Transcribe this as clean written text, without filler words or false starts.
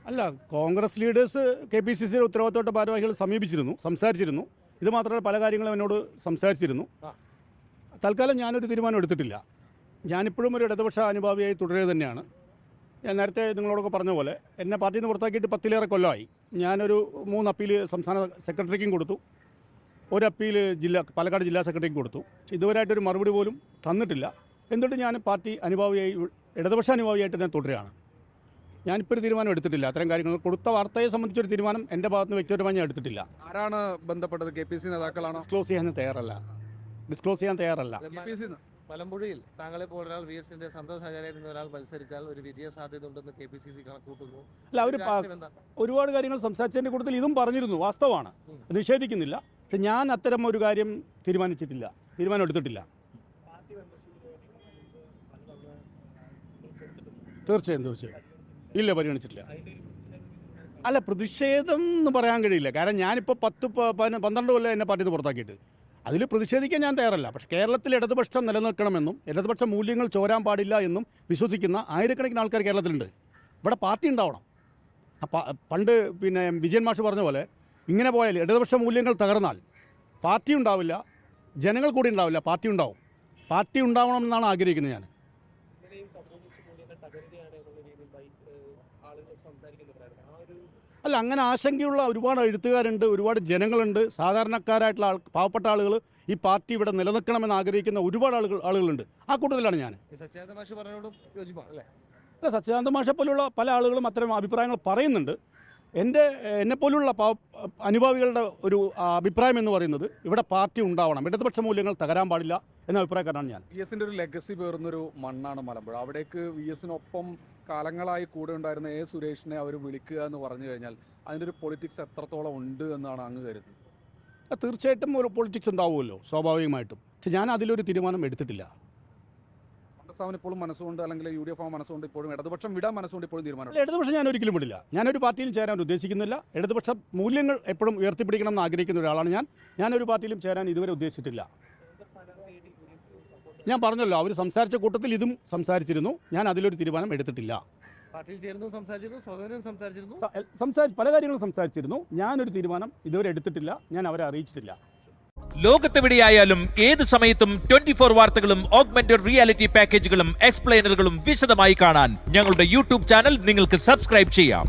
അല്ല, Congress leaders KPCC ഉത്തരവാദിത്തപ്പെട്ട ഭാരവാഹികൾ സംസാരിച്ചിരുന്നു. ഇത് മാത്രമല്ല, പല കാര്യങ്ങളും എന്നോട് സംസാരിച്ചിരുന്നു. തൽക്കാലം ഞാനൊരു തീരുമാനം എടുത്തിട്ടില്ല. ഞാനിപ്പോഴും ഒരു ഇടതുപക്ഷ അനുഭാവിയായി തുടരുക തന്നെയാണ്. ഞാൻ നേരത്തെ നിങ്ങളോടൊക്കെ പറഞ്ഞ പോലെ എന്നെ പാർട്ടിയിൽ നിന്ന് പുറത്താക്കിയിട്ട് 10-ലേറെ കൊല്ലമായി. ഞാനൊരു 3 അപ്പീൽ സംസ്ഥാന സെക്രട്ടറിക്കും കൊടുത്തു, ഒരു അപ്പീൽ പാലക്കാട് ജില്ലാ സെക്രട്ടറിക്കും കൊടുത്തു. ഇതുവരെയായിട്ടൊരു മറുപടി പോലും തന്നിട്ടില്ല. എന്നിട്ട് ഞാൻ പാർട്ടി അനുഭാവിയായി, ഇടതുപക്ഷ അനുഭാവിയായിട്ട് ഞാൻ തുടരുകയാണ്. ഞാനിപ്പോൾ ഒരു തീരുമാനം എടുത്തിട്ടില്ല. അത്തരം കാര്യങ്ങൾ കൊടുത്ത വാർത്തയെ സംബന്ധിച്ചൊരു തീരുമാനം എൻ്റെ ഭാഗത്ത് നിന്ന് വ്യക്തിപരമായി ഞാൻ എടുത്തിട്ടില്ല. ആരാണ് ബന്ധപ്പെട്ടത്? KPC നേതാക്കളാണോ? ഡിസ്ക്ലോസ് ചെയ്യാൻ തയ്യാറല്ല. മലമ്പുഴയിൽ താങ്കളെ പോലെ ഒരാൾ VS-ന്റെ സന്തോഷ് ആചാര്യയിൽ നിന്ന് ഒരാൾ മത്സരിച്ചാൽ ഒരു വിജയ സാധ്യത ഉണ്ടെന്ന് KPCC കണക്കൂട്ടുന്നു. അല്ല, അവർ ഒരുപാട് കാര്യങ്ങൾ സംസാരിച്ചതിൻ്റെ കൂട്ടത്തിൽ ഇതും പറഞ്ഞിരുന്നു, വാസ്തവമാണ്, നിഷേധിക്കുന്നില്ല. പക്ഷെ ഞാൻ അത്തരം ഒരു കാര്യം തീരുമാനം എടുത്തിട്ടില്ല. തീർച്ചയായും ഇല്ല, പരിഗണിച്ചിട്ടില്ല. അല്ല, പ്രതിഷേധം എന്ന് പറയാൻ കഴിയില്ല. കാരണം ഞാനിപ്പോൾ 10-12 കൊല്ലം എന്നെ പാർട്ടിയിൽ നിന്ന് പുറത്താക്കിയിട്ട് അതിൽ പ്രതിഷേധിക്കാൻ ഞാൻ തയ്യാറല്ല. പക്ഷേ കേരളത്തിൽ ഇടതുപക്ഷം നിലനിൽക്കണമെന്നും ഇടതുപക്ഷ മൂല്യങ്ങൾ ചോരാൻ പാടില്ല എന്നും വിശ്വസിക്കുന്ന ആയിരക്കണക്കിന് ആൾക്കാർ കേരളത്തിലുണ്ട്. ഇവിടെ പാർട്ടി ഉണ്ടാവണം. പണ്ട് വിജയൻ മാഷ് പറഞ്ഞ പോലെ ഇങ്ങനെ പോയാൽ ഇടതുപക്ഷ മൂല്യങ്ങൾ തകർന്നാൽ പാർട്ടി ഉണ്ടാവില്ല, ജനങ്ങൾ കൂടി ഉണ്ടാവില്ല, പാർട്ടി ഉണ്ടാവും. പാർട്ടി ഉണ്ടാവണം എന്നാണ് ആഗ്രഹിക്കുന്നത് ഞാൻ. അല്ല, അങ്ങനെ ആശങ്കയുള്ള ഒരുപാട് എഴുത്തുകാരുണ്ട്, ഒരുപാട് ജനങ്ങളുണ്ട്, സാധാരണക്കാരായിട്ടുള്ള പാവപ്പെട്ട ആളുകൾ ഈ പാർട്ടി ഇവിടെ നിലനിൽക്കണമെന്ന് ആഗ്രഹിക്കുന്ന ഒരുപാട് ആളുകളുണ്ട്. ആ കൂട്ടത്തിലാണ് ഞാൻ. അല്ല, സച്ചിദാനന്ദ മാഷെ പോലുള്ള പല ആളുകളും അത്തരം അഭിപ്രായങ്ങൾ പറയുന്നുണ്ട്. എന്നെപ്പോലുള്ള അനുഭാവികളുടെ ഒരു അഭിപ്രായം എന്ന് പറയുന്നത് ഇവിടെ പാർട്ടി ഉണ്ടാവണം, ഇടതുപക്ഷ മൂല്യങ്ങൾ തകരാൻ പാടില്ല എന്ന അഭിപ്രായക്കാരാണ് ഞാൻ. VS-ന്റെ ഒരു ലെഗസി പേർന്നൊരു മണ്ണാണ് മലമ്പുഴ. അവിടേക്ക് VS-നൊപ്പം കാലങ്ങളായി കൂടെ ഉണ്ടായിരുന്ന സുരേഷിനെ അവർ വിളിക്കുക എന്ന് പറഞ്ഞു കഴിഞ്ഞാൽ അതിൻ്റെ ഒരു പൊളിറ്റിക്സ് എത്രത്തോളം ഉണ്ട് എന്നാണ് അങ്ങ് കരുതുന്നത്? തീർച്ചയായിട്ടും ഒരു പൊളിറ്റിക്സ് ഉണ്ടാവുമല്ലോ, സ്വാഭാവികമായിട്ടും. പക്ഷെ ഞാൻ അതിലൊരു തീരുമാനം എടുത്തിട്ടില്ല. കോൺഗ്രസ് ഇപ്പോഴും മനസ്സുകൊണ്ട്, അല്ലെങ്കിൽ UDF മനസ്സുകൊണ്ട്, ഇപ്പോഴും ഇടതുപക്ഷം വിടാൻ മനസ്സുകൊണ്ട് ഇപ്പോഴും തീരുമാനം? ഇടതുപക്ഷം ഞാൻ ഒരിക്കലും വിടില്ല. ഞാനൊരു പാർട്ടിയിലും ചേരാൻ ഉദ്ദേശിക്കുന്നില്ല. ഇടതുപക്ഷ മൂല്യങ്ങൾ എപ്പോഴും ഉയർത്തിപ്പിടിക്കണം എന്ന് ആഗ്രഹിക്കുന്ന ഒരാളാണ് ഞാനൊരു പാർട്ടിയിലും ചേരാൻ ഇതുവരെ ഉദ്ദേശിച്ചിട്ടില്ല. ഞാൻ പറഞ്ഞല്ലോ, അവർ സംസാരിച്ച കൂട്ടത്തിൽ ഇതും സംസാരിച്ചിരുന്നു. ഞാൻ അതിലൊരു തീരുമാനം എടുത്തിട്ടില്ല. പാർട്ടിയിൽ ചേർന്നു, സംസാരിച്ചിരുന്നു, പല കാര്യങ്ങളും സംസാരിച്ചിരുന്നു. ഞാനൊരു തീരുമാനം ഇതുവരെ എടുത്തിട്ടില്ല. ഞാൻ അവരെ അറിയിച്ചിട്ടില്ല. ലോകത്തെവിടെയായാലും ഏത് സമയത്തും 24 വാർത്തകളും ഓഗ്മെന്റഡ് റിയാലിറ്റി പാക്കേജുകളും എക്സ്പ്ലെയിനറുകളും വിശദമായി കാണാൻ ഞങ്ങളുടെ YouTube ചാനൽ നിങ്ങൾക്ക് സബ്സ്ക്രൈബ് ചെയ്യാം.